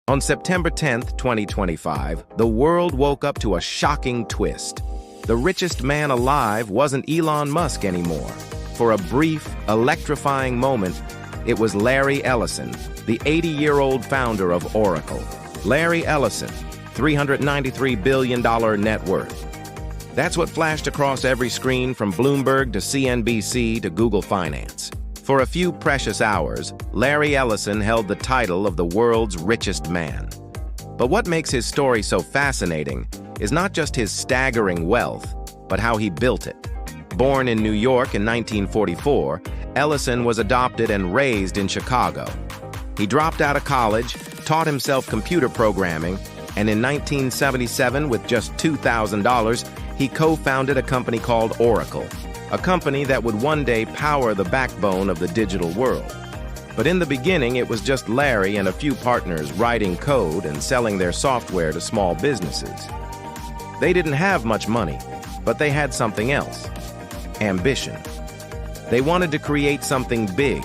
On September 10, 2025, the world woke up to a shocking twist. The richest man alive wasn't Elon Musk anymore. For a brief, electrifying moment, it was Larry Ellison, the 80-year-old founder of Oracle. Larry Ellison, $393 billion net worth. That's what flashed across every screen from Bloomberg to CNBC to Google Finance. For a few precious hours, Larry Ellison held the title of the world's richest man. But what makes his story so fascinating is not just his staggering wealth, but how he built it. Born in New York in 1944, Ellison was adopted and raised in Chicago. He dropped out of college, taught himself computer programming, and in 1977, with just $2,000, he co-founded a company called Oracle, a company that would one day power the backbone of the digital world. But in the beginning, it was just Larry and a few partners writing code and selling their software to small businesses. They didn't have much money, but they had something else: ambition. They wanted to create something big,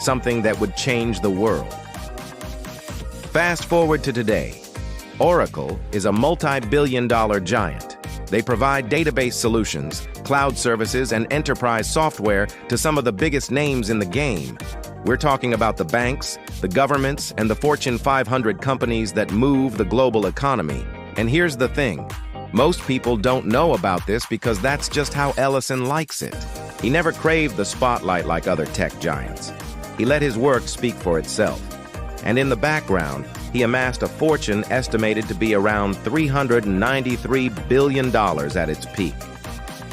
something that would change the world. Fast forward to today. Oracle is a multi-billion-dollar giant. They provide database solutions, cloud services, and enterprise software to some of the biggest names in the game. We're talking about the banks, the governments, and the Fortune 500 companies that move the global economy. And here's the thing. Most people don't know about this because that's just how Ellison likes it. He never craved the spotlight like other tech giants. He let his work speak for itself. And in the background, he amassed a fortune estimated to be around $393 billion at its peak.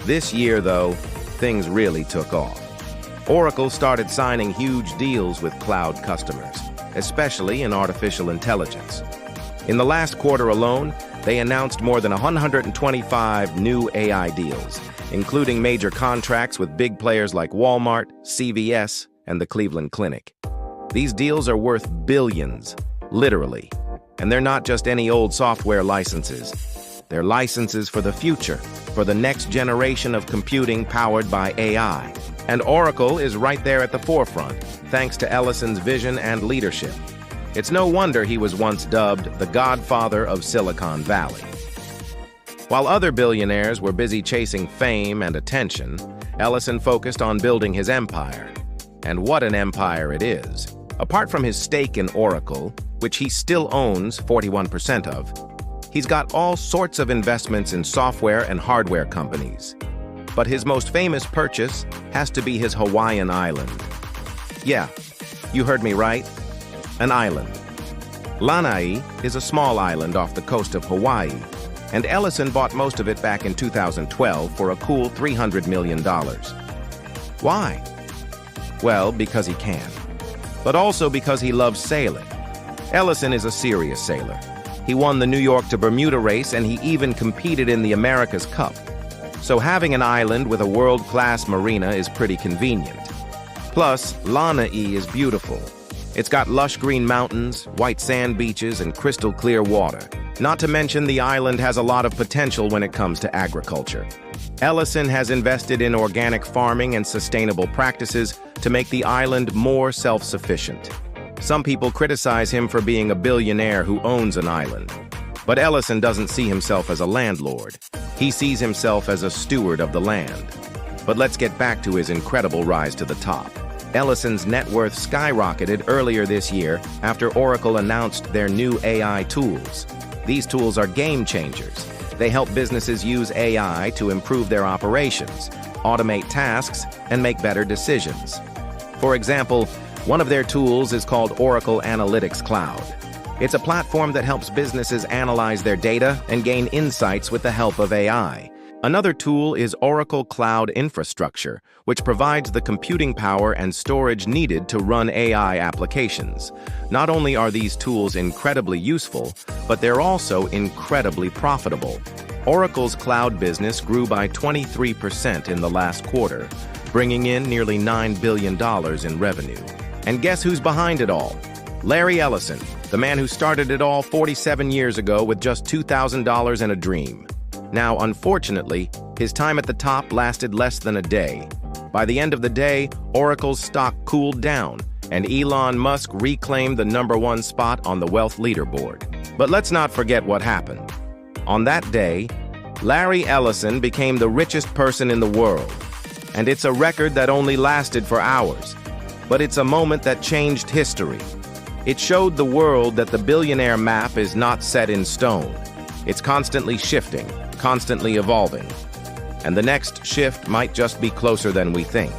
This year, though, things really took off. Oracle started signing huge deals with cloud customers, especially in artificial intelligence. In the last quarter alone, they announced more than 125 new AI deals, including major contracts with big players like Walmart, CVS, and the Cleveland Clinic. These deals are worth billions, literally. And they're not just any old software licenses. They're licenses for the future, for the next generation of computing powered by AI. And Oracle is right there at the forefront, thanks to Ellison's vision and leadership. It's no wonder he was once dubbed the godfather of Silicon Valley. While other billionaires were busy chasing fame and attention, Ellison focused on building his empire. And what an empire it is. Apart from his stake in Oracle, which he still owns 41% of, he's got all sorts of investments in software and hardware companies. But his most famous purchase has to be his Hawaiian island. Yeah, you heard me right. An island. Lanai is a small island off the coast of Hawaii, and Ellison bought most of it back in 2012 for a cool $300 million. Why? Well, because he can. But also because he loves sailing. Ellison is a serious sailor. He won the New York to Bermuda race, and he even competed in the America's Cup. So having an island with a world-class marina is pretty convenient. Plus, Lanai is beautiful. It's got lush green mountains, white sand beaches, and crystal clear water. Not to mention the island has a lot of potential when it comes to agriculture. Ellison has invested in organic farming and sustainable practices to make the island more self-sufficient. Some people criticize him for being a billionaire who owns an island. But Ellison doesn't see himself as a landlord. He sees himself as a steward of the land. But let's get back to his incredible rise to the top. Ellison's net worth skyrocketed earlier this year after Oracle announced their new AI tools. These tools are game changers. They help businesses use AI to improve their operations, automate tasks, and make better decisions. For example, one of their tools is called Oracle Analytics Cloud. It's a platform that helps businesses analyze their data and gain insights with the help of AI. Another tool is Oracle Cloud Infrastructure, which provides the computing power and storage needed to run AI applications. Not only are these tools incredibly useful, but they're also incredibly profitable. Oracle's cloud business grew by 23% in the last quarter, bringing in nearly $9 billion in revenue. And guess who's behind it all? Larry Ellison, the man who started it all 47 years ago with just $2,000 and a dream. Now, unfortunately, his time at the top lasted less than a day. By the end of the day, Oracle's stock cooled down, and Elon Musk reclaimed the #1 spot on the wealth leaderboard. But let's not forget what happened. On that day, Larry Ellison became the richest person in the world. And it's a record that only lasted for hours. But it's a moment that changed history. It showed the world that the billionaire map is not set in stone. It's constantly shifting, constantly evolving. And the next shift might just be closer than we think.